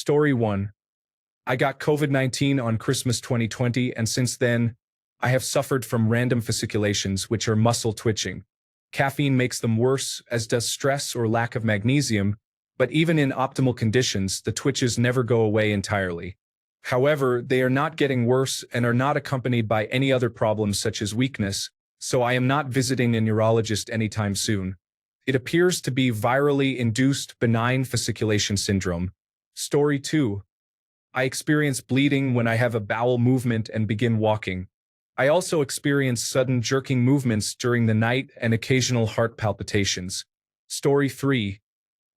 Story 1. I got COVID-19 on Christmas 2020, and since then, I have suffered from random fasciculations, which are muscle twitching. Caffeine makes them worse, as does stress or lack of magnesium, but even in optimal conditions, the twitches never go away entirely. However, they are not getting worse and are not accompanied by any other problems such as weakness, so I am not visiting a neurologist anytime soon. It appears to be virally induced benign fasciculation syndrome. Story 2. I experience bleeding when I have a bowel movement and begin walking. I also experience sudden jerking movements during the night and occasional heart palpitations. Story 3.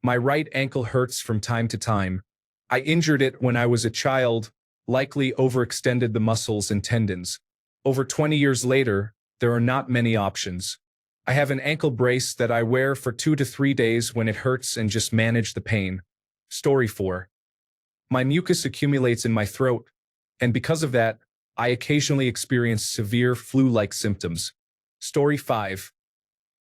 My right ankle hurts from time to time. I injured it when I was a child, likely overextended the muscles and tendons. Over 20 years later, there are not many options. I have an ankle brace that I wear for 2 to 3 days when it hurts and just manage the pain. Story 4. My mucus accumulates in my throat, and because of that, I occasionally experience severe flu-like symptoms. Story 5.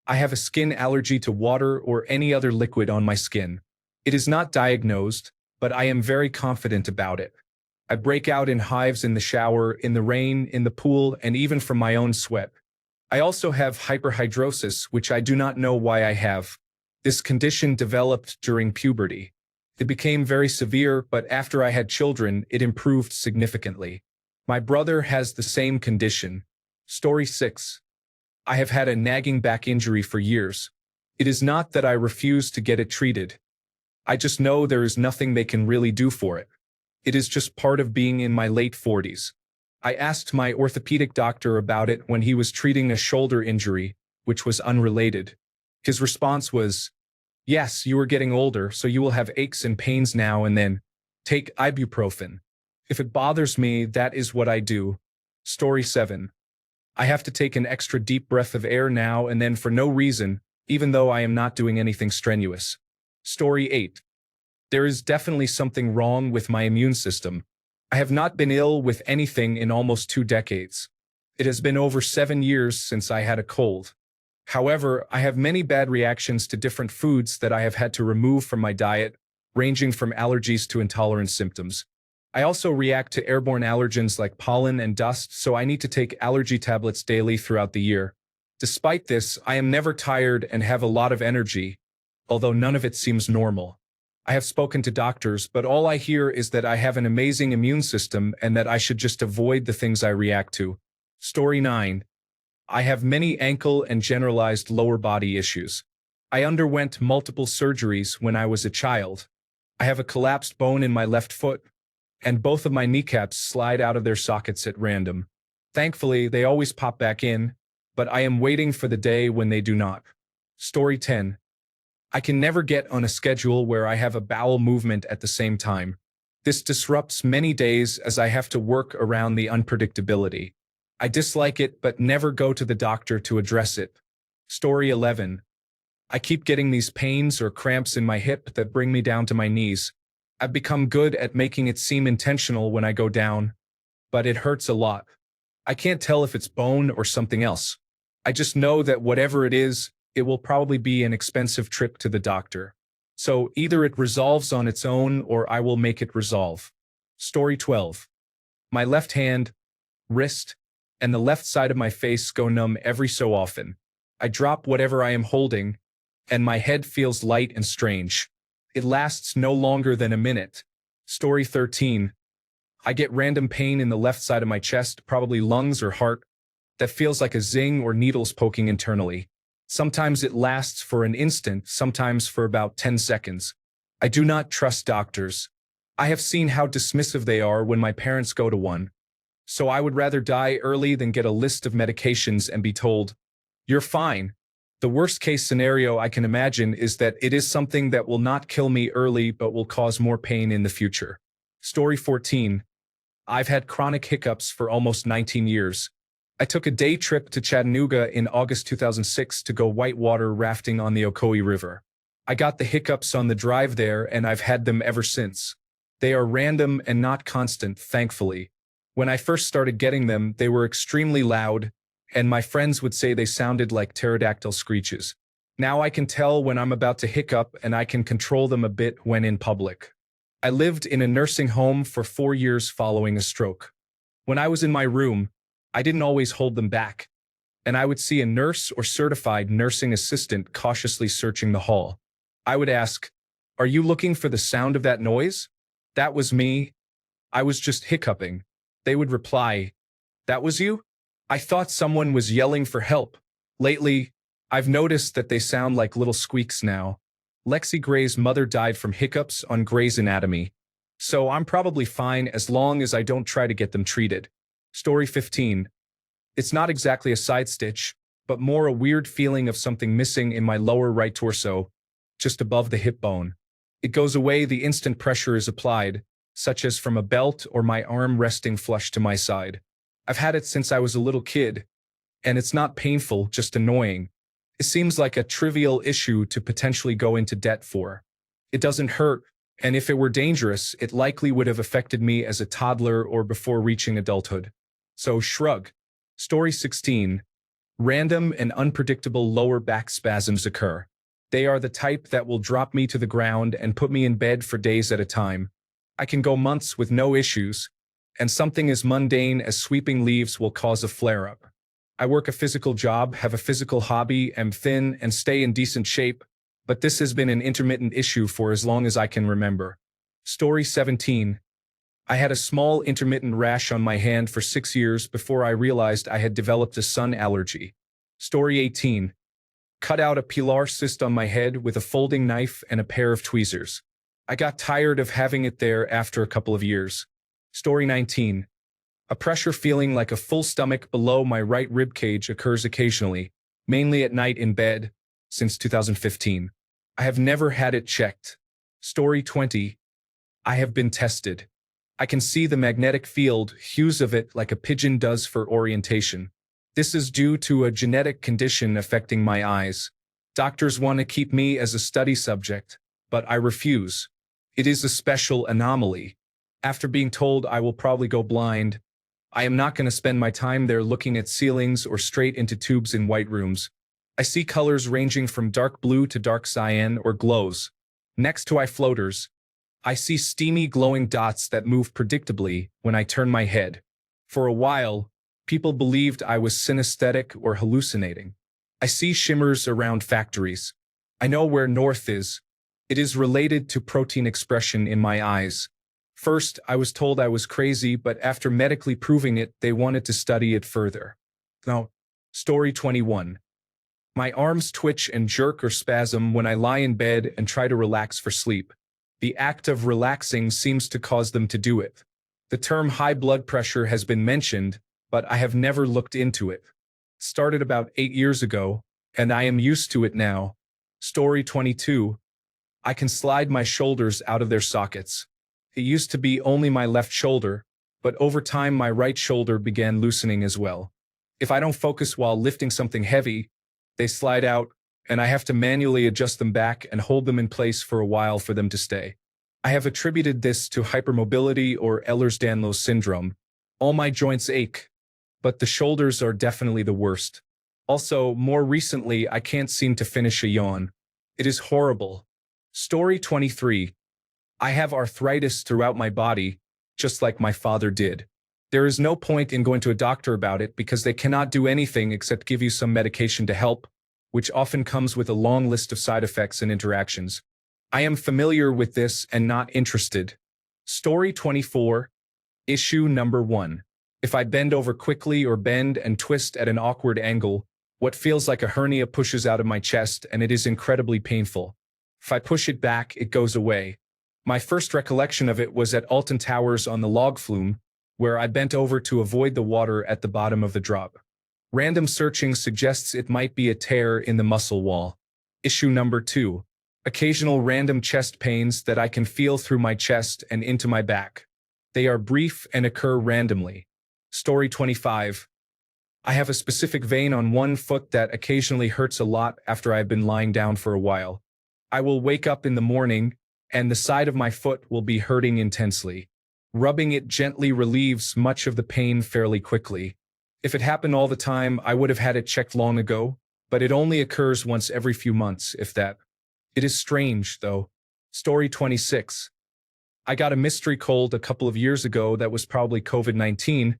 I have a skin allergy to water or any other liquid on my skin. It is not diagnosed, but I am very confident about it. I break out in hives in the shower, in the rain, in the pool, and even from my own sweat. I also have hyperhidrosis, which I do not know why I have. This condition developed during puberty. It became very severe, but after I had children, it improved significantly. My brother has the same condition. Story 6. I have had a nagging back injury for years. It is not that I refuse to get it treated. I just know there is nothing they can really do for it. It is just part of being in my late 40s. I asked my orthopedic doctor about it when he was treating a shoulder injury, which was unrelated. His response was, "Yes, you are getting older, so you will have aches and pains now and then. Take ibuprofen. If it bothers me, that is what I do." Story 7. I have to take an extra deep breath of air now and then for no reason, even though I am not doing anything strenuous. Story 8. There is definitely something wrong with my immune system. I have not been ill with anything in almost 2 decades. It has been over 7 years since I had a cold. However, I have many bad reactions to different foods that I have had to remove from my diet, ranging from allergies to intolerance symptoms. I also react to airborne allergens like pollen and dust, so I need to take allergy tablets daily throughout the year. Despite this, I am never tired and have a lot of energy, although none of it seems normal. I have spoken to doctors, but all I hear is that I have an amazing immune system and that I should just avoid the things I react to. Story 9. I have many ankle and generalized lower body issues. I underwent multiple surgeries when I was a child. I have a collapsed bone in my left foot, and both of my kneecaps slide out of their sockets at random. Thankfully, they always pop back in, but I am waiting for the day when they do not. Story 10. I can never get on a schedule where I have a bowel movement at the same time. This disrupts many days as I have to work around the unpredictability. I dislike it but never go to the doctor to address it. Story 11. I keep getting these pains or cramps in my hip that bring me down to my knees. I've become good at making it seem intentional when I go down, but it hurts a lot. I can't tell if it's bone or something else. I just know that whatever it is, it will probably be an expensive trip to the doctor. So either it resolves on its own or I will make it resolve. Story 12. My left hand, wrist, and the left side of my face go numb every so often. I drop whatever I am holding, and my head feels light and strange. It lasts no longer than a minute. Story 13. I get random pain in the left side of my chest, probably lungs or heart, that feels like a zing or needles poking internally. Sometimes it lasts for an instant, sometimes for about 10 seconds. I do not trust doctors. I have seen how dismissive they are when my parents go to one. So I would rather die early than get a list of medications and be told, "You're fine." The worst case scenario I can imagine is that it is something that will not kill me early but will cause more pain in the future. Story 14. I've had chronic hiccups for almost 19 years. I took a day trip to Chattanooga in August 2006 to go whitewater rafting on the Ocoee River. I got the hiccups on the drive there and I've had them ever since. They are random and not constant, thankfully. When I first started getting them, they were extremely loud, and my friends would say they sounded like pterodactyl screeches. Now I can tell when I'm about to hiccup and I can control them a bit when in public. I lived in a nursing home for 4 years following a stroke. When I was in my room, I didn't always hold them back, and I would see a nurse or certified nursing assistant cautiously searching the hall. I would ask, "Are you looking for the sound of that noise?" "That was me. I was just hiccuping." They would reply, "That was you?" "I thought someone was yelling for help." Lately, I've noticed that they sound like little squeaks now. Lexi Gray's mother died from hiccups on Gray's Anatomy, so I'm probably fine as long as I don't try to get them treated. Story 15. It's not exactly a side stitch, but more a weird feeling of something missing in my lower right torso, just above the hip bone. It goes away the instant pressure is applied, such as from a belt or my arm resting flush to my side. I've had it since I was a little kid, and it's not painful, just annoying. It seems like a trivial issue to potentially go into debt for. It doesn't hurt, and if it were dangerous, it likely would have affected me as a toddler or before reaching adulthood. So shrug. Story 16. Random and unpredictable lower back spasms occur. They are the type that will drop me to the ground and put me in bed for days at a time. I can go months with no issues, and something as mundane as sweeping leaves will cause a flare-up. I work a physical job, have a physical hobby, am thin, and stay in decent shape, but this has been an intermittent issue for as long as I can remember. Story 17. I had a small intermittent rash on my hand for 6 years before I realized I had developed a sun allergy. Story 18. Cut out a pilar cyst on my head with a folding knife and a pair of tweezers. I got tired of having it there after a couple of years. Story 19. A pressure feeling like a full stomach below my right rib cage occurs occasionally, mainly at night in bed, since 2015. I have never had it checked. Story 20. I have been tested. I can see the magnetic field hues of it like a pigeon does for orientation. This is due to a genetic condition affecting my eyes. Doctors want to keep me as a study subject, but I refuse. It is a special anomaly. After being told I will probably go blind, I am not going to spend my time there looking at ceilings or straight into tubes in white rooms. I see colors ranging from dark blue to dark cyan or glows. Next to eye floaters, I see steamy glowing dots that move predictably when I turn my head. For a while, people believed I was synesthetic or hallucinating. I see shimmers around factories. I know where north is. It is related to protein expression in my eyes. First, I was told I was crazy, but after medically proving it, they wanted to study it further. Now, story 21. My arms twitch and jerk or spasm when I lie in bed and try to relax for sleep. The act of relaxing seems to cause them to do it. The term high blood pressure has been mentioned, but I have never looked into it. It started about 8 years ago, and I am used to it now. Story 22. I can slide my shoulders out of their sockets. It used to be only my left shoulder, but over time my right shoulder began loosening as well. If I don't focus while lifting something heavy, they slide out, and I have to manually adjust them back and hold them in place for a while for them to stay. I have attributed this to hypermobility or Ehlers-Danlos syndrome. All my joints ache, but the shoulders are definitely the worst. Also, more recently, I can't seem to finish a yawn. It is horrible. Story 23. I have arthritis throughout my body, just like my father did. There is no point in going to a doctor about it because they cannot do anything except give you some medication to help, which often comes with a long list of side effects and interactions. I am familiar with this and not interested. Story 24. Issue number 1. If I bend over quickly or bend and twist at an awkward angle, what feels like a hernia pushes out of my chest and it is incredibly painful. If I push it back, it goes away. My first recollection of it was at Alton Towers on the log flume, where I bent over to avoid the water at the bottom of the drop. Random searching suggests it might be a tear in the muscle wall. Issue number 2. Occasional random chest pains that I can feel through my chest and into my back. They are brief and occur randomly. Story 25. I have a specific vein on one foot that occasionally hurts a lot after I've been lying down for a while. I will wake up in the morning, and the side of my foot will be hurting intensely. Rubbing it gently relieves much of the pain fairly quickly. If it happened all the time, I would have had it checked long ago, but it only occurs once every few months, if that. It is strange, though. Story 26. I got a mystery cold a couple of years ago that was probably COVID-19,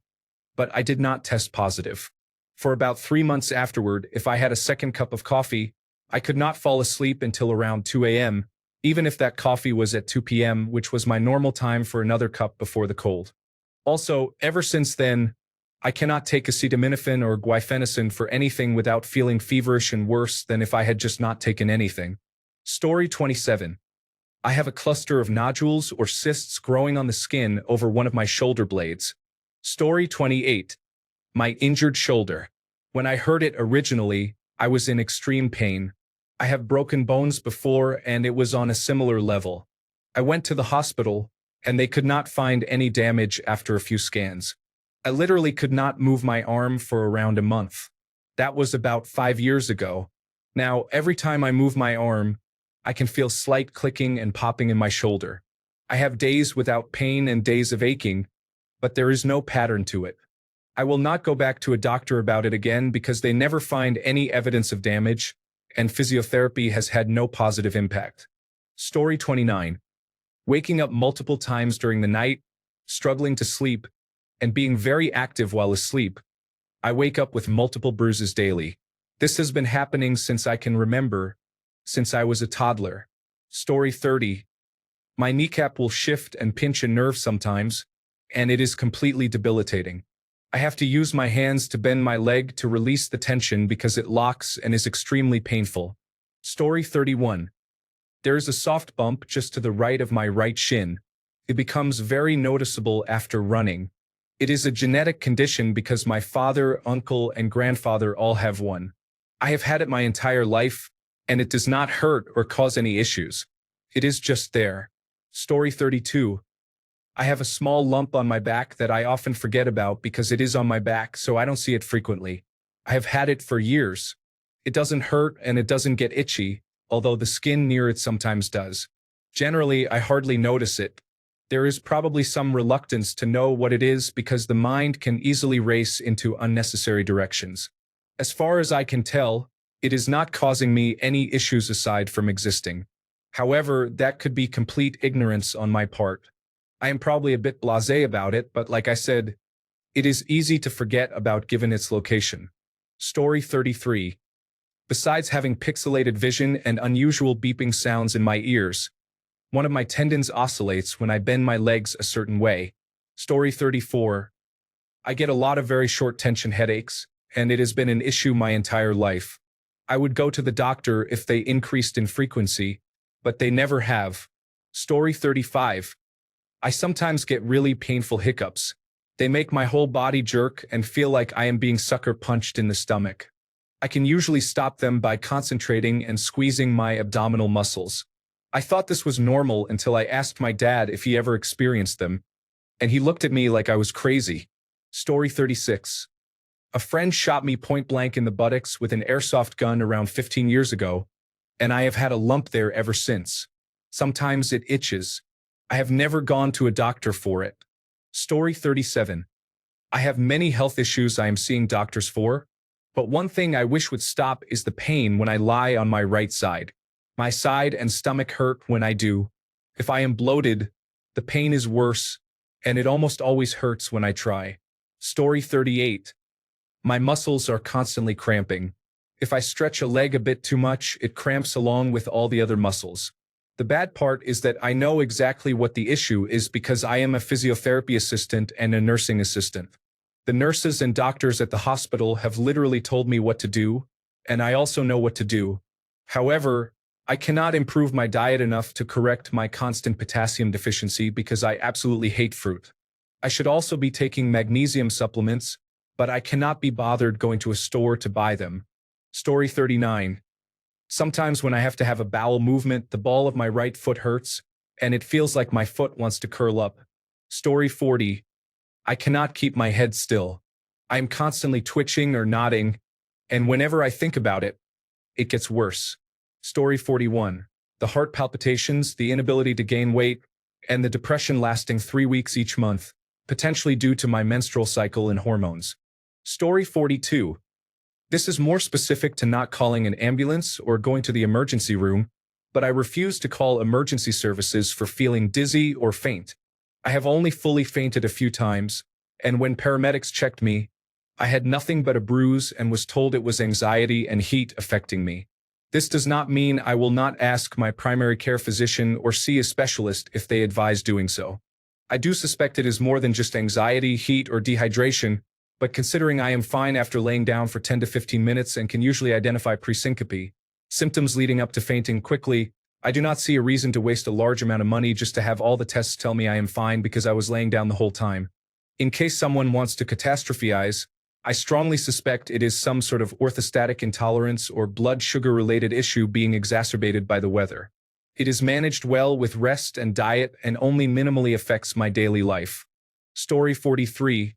but I did not test positive. For about 3 months afterward, if I had a second cup of coffee, I could not fall asleep until around 2 a.m., even if that coffee was at 2 p.m., which was my normal time for another cup before the cold. Also, ever since then, I cannot take acetaminophen or guaifenesin for anything without feeling feverish and worse than if I had just not taken anything. Story 27. I have a cluster of nodules or cysts growing on the skin over one of my shoulder blades. Story 28. My injured shoulder. When I heard it originally, I was in extreme pain. I have broken bones before and it was on a similar level. I went to the hospital and they could not find any damage after a few scans. I literally could not move my arm for around a month. That was about 5 years ago. Now, every time I move my arm, I can feel slight clicking and popping in my shoulder. I have days without pain and days of aching, but there is no pattern to it. I will not go back to a doctor about it again because they never find any evidence of damage, and physiotherapy has had no positive impact. Story 29. Waking up multiple times during the night, struggling to sleep, and being very active while asleep. I wake up with multiple bruises daily. This has been happening since I can remember, since I was a toddler. Story 30. My kneecap will shift and pinch a nerve sometimes, and it is completely debilitating. I have to use my hands to bend my leg to release the tension because it locks and is extremely painful. Story 31. There is a soft bump just to the right of my right shin. It becomes very noticeable after running. It is a genetic condition because my father, uncle, and grandfather all have one. I have had it my entire life, and it does not hurt or cause any issues. It is just there. Story 32. I have a small lump on my back that I often forget about because it is on my back, so I don't see it frequently. I have had it for years. It doesn't hurt and it doesn't get itchy, although the skin near it sometimes does. Generally, I hardly notice it. There is probably some reluctance to know what it is because the mind can easily race into unnecessary directions. As far as I can tell, it is not causing me any issues aside from existing. However, that could be complete ignorance on my part. I am probably a bit blasé about it, but like I said, it is easy to forget about given its location. Story 33. Besides having pixelated vision and unusual beeping sounds in my ears, one of my tendons oscillates when I bend my legs a certain way. Story 34. I get a lot of very short tension headaches, and it has been an issue my entire life. I would go to the doctor if they increased in frequency, but they never have. Story 35. I sometimes get really painful hiccups. They make my whole body jerk and feel like I am being sucker punched in the stomach. I can usually stop them by concentrating and squeezing my abdominal muscles. I thought this was normal until I asked my dad if he ever experienced them, and he looked at me like I was crazy. Story 36. A friend shot me point blank in the buttocks with an airsoft gun around 15 years ago, and I have had a lump there ever since. Sometimes it itches. I have never gone to a doctor for it. Story 37. I have many health issues I am seeing doctors for, but one thing I wish would stop is the pain when I lie on my right side. My side and stomach hurt when I do. If I am bloated, the pain is worse, and it almost always hurts when I try. Story 38. My muscles are constantly cramping. If I stretch a leg a bit too much, it cramps along with all the other muscles. The bad part is that I know exactly what the issue is because I am a physiotherapy assistant and a nursing assistant. The nurses and doctors at the hospital have literally told me what to do, and I also know what to do. However, I cannot improve my diet enough to correct my constant potassium deficiency because I absolutely hate fruit. I should also be taking magnesium supplements, but I cannot be bothered going to a store to buy them. Story 39. Sometimes when I have to have a bowel movement, the ball of my right foot hurts, and it feels like my foot wants to curl up. Story 40. I cannot keep my head still. I am constantly twitching or nodding, and whenever I think about it, it gets worse. Story 41. The heart palpitations, the inability to gain weight, and the depression lasting 3 weeks each month, potentially due to my menstrual cycle and hormones. Story 42. This is more specific to not calling an ambulance or going to the emergency room, but I refuse to call emergency services for feeling dizzy or faint. I have only fully fainted a few times, and when paramedics checked me, I had nothing but a bruise and was told it was anxiety and heat affecting me. This does not mean I will not ask my primary care physician or see a specialist if they advise doing so. I do suspect it is more than just anxiety, heat, or dehydration, but considering I am fine after laying down for 10 to 15 minutes and can usually identify presyncope, symptoms leading up to fainting quickly, I do not see a reason to waste a large amount of money just to have all the tests tell me I am fine because I was laying down the whole time. In case someone wants to catastrophize, I strongly suspect it is some sort of orthostatic intolerance or blood sugar-related issue being exacerbated by the weather. It is managed well with rest and diet and only minimally affects my daily life. Story 43.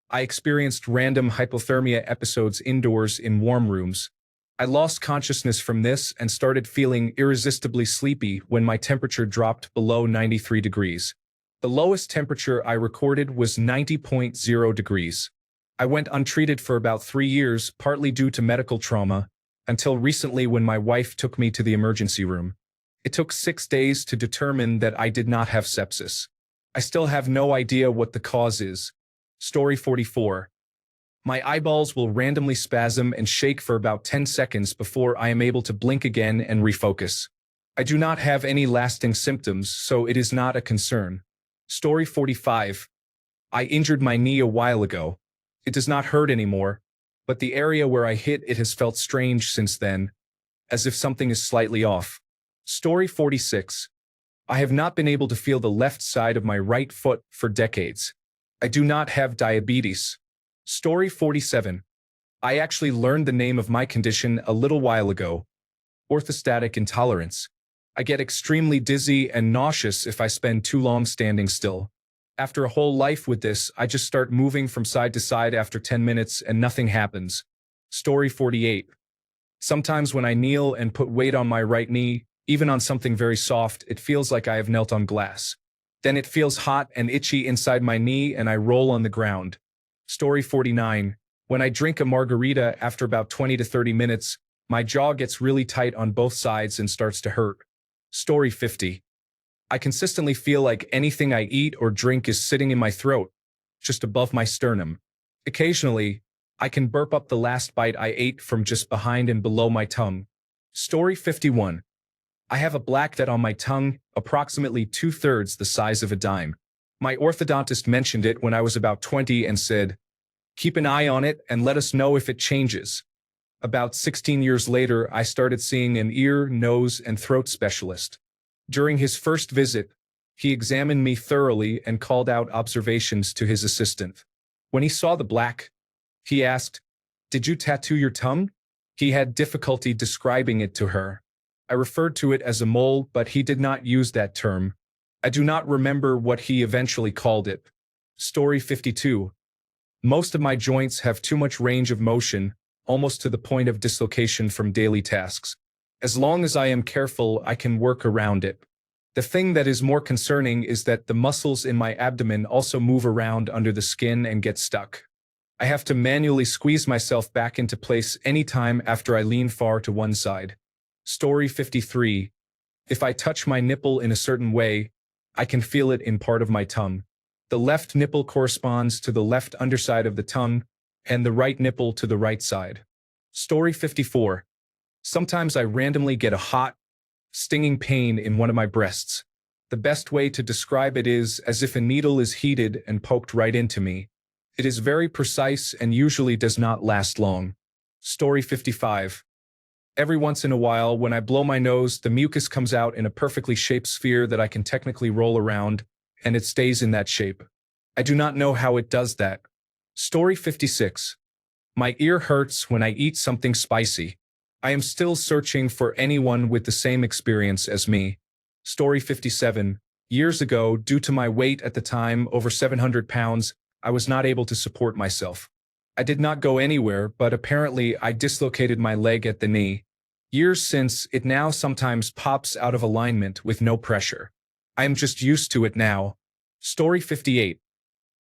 I experienced random hypothermia episodes indoors in warm rooms. I lost consciousness from this and started feeling irresistibly sleepy when my temperature dropped below 93 degrees. The lowest temperature I recorded was 90.0 degrees. I went untreated for about 3 years, partly due to medical trauma, until recently when my wife took me to the emergency room. It took 6 days to determine that I did not have sepsis. I still have no idea what the cause is. Story 44. My eyeballs will randomly spasm and shake for about 10 seconds before I am able to blink again and refocus. I do not have any lasting symptoms, so it is not a concern. Story 45. I injured my knee a while ago. It does not hurt anymore, but the area where I hit it has felt strange since then, as if something is slightly off. Story 46. I have not been able to feel the left side of my right foot for decades. I do not have diabetes. Story 47. I actually learned the name of my condition a little while ago. Orthostatic intolerance. I get extremely dizzy and nauseous if I spend too long standing still. After a whole life with this, I just start moving from side to side after 10 minutes and nothing happens. Story 48. Sometimes when I kneel and put weight on my right knee, even on something very soft, it feels like I have knelt on glass. Then it feels hot and itchy inside my knee and I roll on the ground. Story 49. When I drink a margarita after about 20 to 30 minutes, my jaw gets really tight on both sides and starts to hurt. Story 50. I consistently feel like anything I eat or drink is sitting in my throat, just above my sternum. Occasionally, I can burp up the last bite I ate from just behind and below my tongue. Story 51. I have a black dot on my tongue, approximately 2/3 the size of a dime. My orthodontist mentioned it when I was about 20 and said, "Keep an eye on it and let us know if it changes." About 16 years later, I started seeing an ear, nose, and throat specialist. During his first visit, he examined me thoroughly and called out observations to his assistant. When he saw the black, he asked, "Did you tattoo your tongue?" He had difficulty describing it to her. I referred to it as a mole, but he did not use that term. I do not remember what he eventually called it. Story 52. Most of my joints have too much range of motion, almost to the point of dislocation from daily tasks. As long as I am careful, I can work around it. The thing that is more concerning is that the muscles in my abdomen also move around under the skin and get stuck. I have to manually squeeze myself back into place anytime after I lean far to one side. Story 53. If I touch my nipple in a certain way, I can feel it in part of my tongue. The left nipple corresponds to the left underside of the tongue, and the right nipple to the right side. Story 54. Sometimes I randomly get a hot, stinging pain in one of my breasts. The best way to describe it is as if a needle is heated and poked right into me. It is very precise and usually does not last long. Story 55. Every once in a while, when I blow my nose, the mucus comes out in a perfectly shaped sphere that I can technically roll around, and it stays in that shape. I do not know how it does that. Story 56. My ear hurts when I eat something spicy. I am still searching for anyone with the same experience as me. Story 57. Years ago, due to my weight at the time, over 700 pounds, I was not able to support myself. I did not go anywhere, but apparently I dislocated my leg at the knee. Years since, it now sometimes pops out of alignment with no pressure. I am just used to it now. Story 58.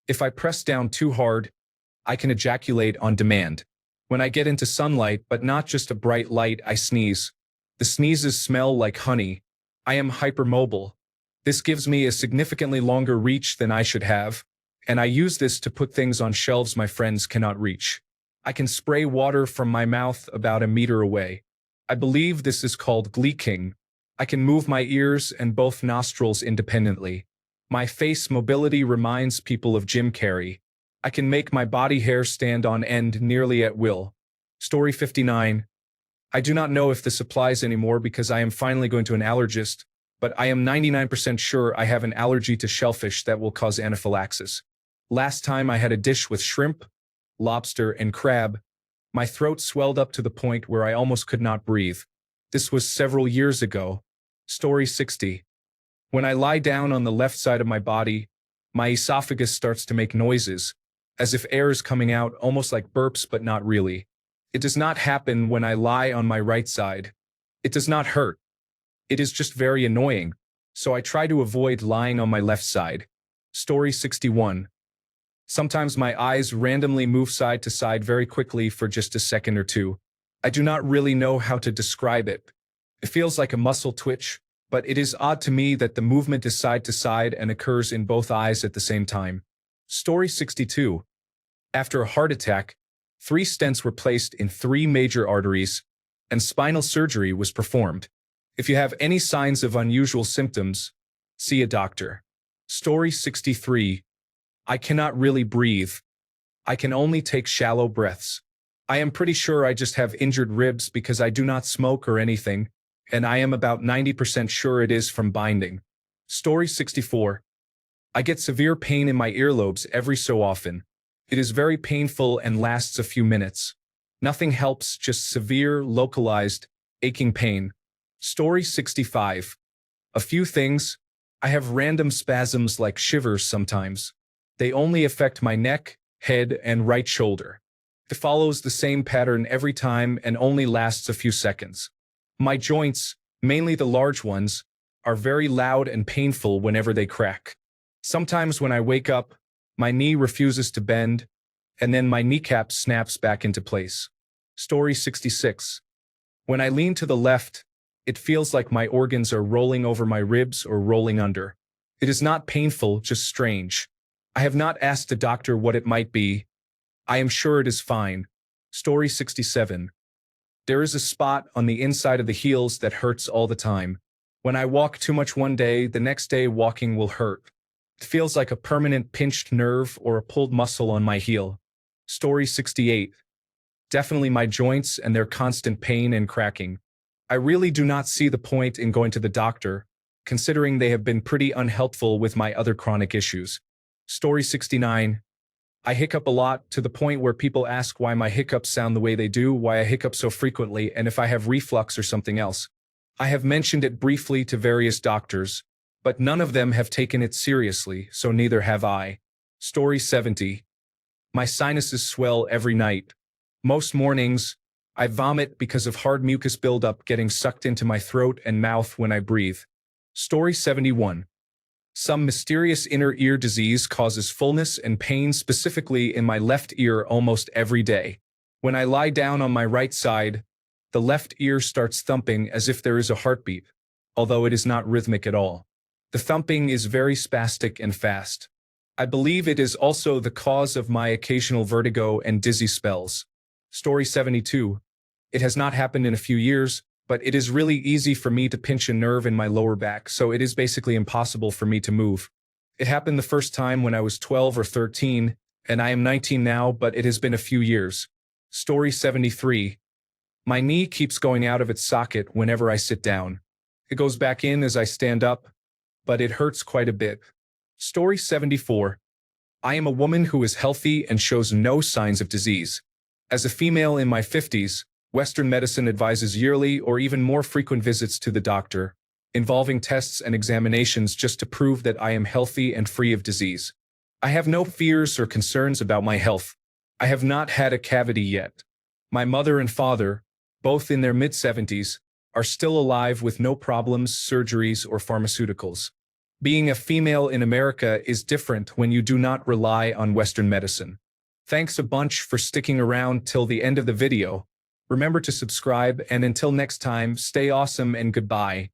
If I press down too hard, I can ejaculate on demand. When I get into sunlight, but not just a bright light, I sneeze. The sneezes smell like honey. I am hypermobile. This gives me a significantly longer reach than I should have, and I use this to put things on shelves my friends cannot reach. I can spray water from my mouth about a meter away. I believe this is called gleeking. I can move my ears and both nostrils independently. My face mobility reminds people of Jim Carrey. I can make my body hair stand on end nearly at will. Story 59. I do not know if this applies anymore because I am finally going to an allergist, but I am 99% sure I have an allergy to shellfish that will cause anaphylaxis. Last time I had a dish with shrimp, lobster, and crab, my throat swelled up to the point where I almost could not breathe. This was several years ago. Story 60. When I lie down on the left side of my body, my esophagus starts to make noises, as if air is coming out, almost like burps, but not really. It does not happen when I lie on my right side. It does not hurt. It is just very annoying, so I try to avoid lying on my left side. Story 61. Sometimes my eyes randomly move side to side very quickly for just a second or two. I do not really know how to describe it. It feels like a muscle twitch, but it is odd to me that the movement is side to side and occurs in both eyes at the same time. Story 62. After a heart attack, 3 stents were placed in 3 major arteries, and spinal surgery was performed. If you have any signs of unusual symptoms, see a doctor. Story 63. I cannot really breathe. I can only take shallow breaths. I am pretty sure I just have injured ribs because I do not smoke or anything, and I am about 90% sure it is from binding. Story 64. I get severe pain in my earlobes every so often. It is very painful and lasts a few minutes. Nothing helps, just severe, localized, aching pain. Story 65. A few things. I have random spasms like shivers sometimes. They only affect my neck, head, and right shoulder. It follows the same pattern every time and only lasts a few seconds. My joints, mainly the large ones, are very loud and painful whenever they crack. Sometimes when I wake up, my knee refuses to bend, and then my kneecap snaps back into place. Story 66. When I lean to the left, it feels like my organs are rolling over my ribs or rolling under. It is not painful, just strange. I have not asked a doctor what it might be. I am sure it is fine. Story 67. There is a spot on the inside of the heels that hurts all the time. When I walk too much one day, the next day walking will hurt. It feels like a permanent pinched nerve or a pulled muscle on my heel. Story 68. Definitely my joints and their constant pain and cracking. I really do not see the point in going to the doctor, considering they have been pretty unhelpful with my other chronic issues. Story 69. I hiccup a lot to the point where people ask why my hiccups sound the way they do, why I hiccup so frequently, and if I have reflux or something else. I have mentioned it briefly to various doctors, but none of them have taken it seriously, so neither have I. Story 70. My sinuses swell every night. Most mornings, I vomit because of hard mucus buildup getting sucked into my throat and mouth when I breathe. Story 71. Some mysterious inner ear disease causes fullness and pain specifically in my left ear almost every day. When I lie down on my right side, the left ear starts thumping as if there is a heartbeat, although it is not rhythmic at all. The thumping is very spastic and fast. I believe it is also the cause of my occasional vertigo and dizzy spells. Story 72. It has not happened in a few years, but it is really easy for me to pinch a nerve in my lower back, so it is basically impossible for me to move. It happened the first time when I was 12 or 13, and I am 19 now, but it has been a few years. Story 73. My knee keeps going out of its socket whenever I sit down. It goes back in as I stand up, but it hurts quite a bit. Story 74. I am a woman who is healthy and shows no signs of disease. As a female in my 50s, Western medicine advises yearly or even more frequent visits to the doctor, involving tests and examinations just to prove that I am healthy and free of disease. I have no fears or concerns about my health. I have not had a cavity yet. My mother and father, both in their mid-70s, are still alive with no problems, surgeries, or pharmaceuticals. Being a female in America is different when you do not rely on Western medicine. Thanks a bunch for sticking around till the end of the video. Remember to subscribe, and until next time, stay awesome and goodbye.